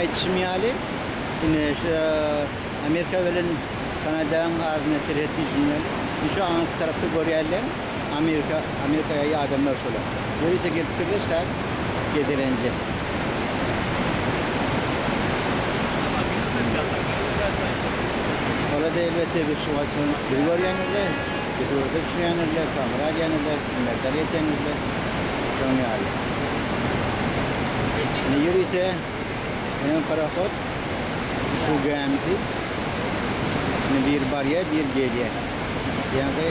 yetişmeyeli. Şimdi işte Amerika ve Kanada'nın ardına yetişmeyeli. Şu an tarafta görüyorlar. Amerika'ya yardımlar şöyle. Böyle de getirirler gedirince. Orada elbette bir şu açın bir görüyorlar. Bir orada düşünüyorlar, kamera yanıyorlar, filmler yetenirler. Şunu yani. Ne yürüyte hem parahot su gemisi bir bariyer bir geliye. Yani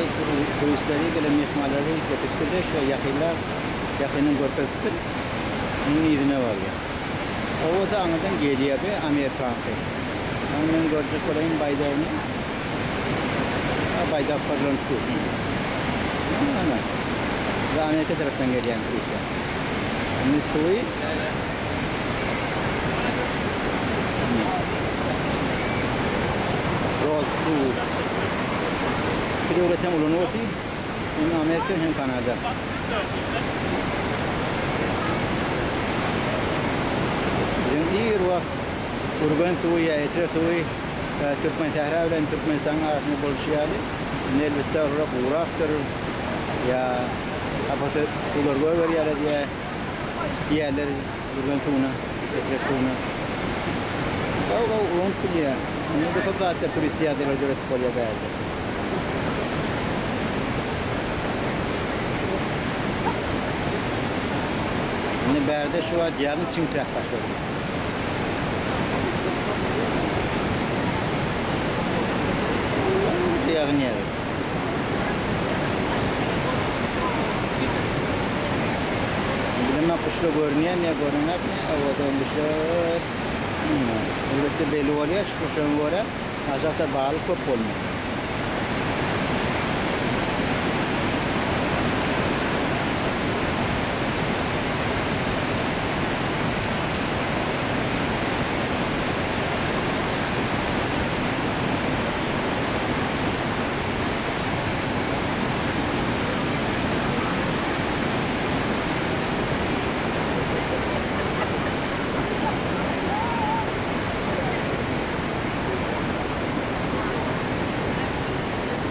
turistleri gelen mihmalleri getirdi şu yakının görtüktür. Bunun izine var ya. O da anladan geliye bir Amerika'ya. Onun görecek olayın baydağını. Baydak parlantı. Ana. Ve Amerika taraftan gelen turistler. Ini suyu. Road to. Kita udah ulun wati. Ini Amerika hem Kanada. Jadi ruah urban suyu ya, etre suyu. Türkmen Sahra ve Türkmenistan arasında buluşuyorlar. Elbette uğraktır. Ya apa sular var ya diye diğerler urban suyuna, etre suyuna. Kau urun punya. Ini dapat baca turist ya dari luar Korea berada. Ini berada şu an yarın çimtrak başladı. Yarın yarın. Bilmem kuşla görünüyor ne görünüyor ne havada olmuşlar. Burada belli oluyor kuşun göre azakta bağlı top olmuyor.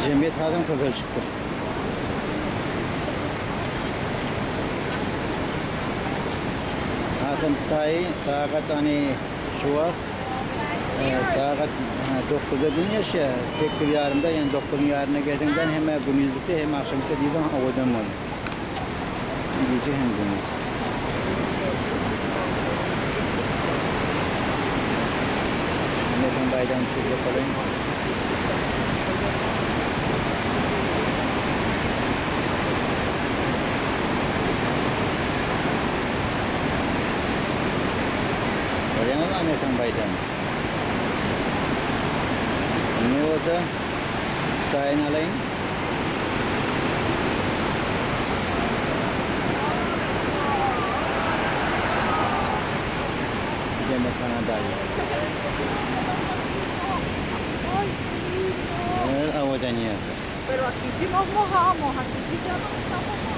Cemiyet adam kadar çıktı. Hakan Tay, saat hani şu var. Saat 9'da dünya şey. Tek bir yarımda yani 9'un yarına geldiğinden hem gündüzlükte hem akşamda diyeceğim havadan var. Gece hem gündüz. Neden bayram şurada kalayım? Amerikan bayramı. Ne olsa tayin alayım. Yemek Kanada'yı. Avadan yerde. Pero aquí sí nos mojamos, aquí sí ya no estamos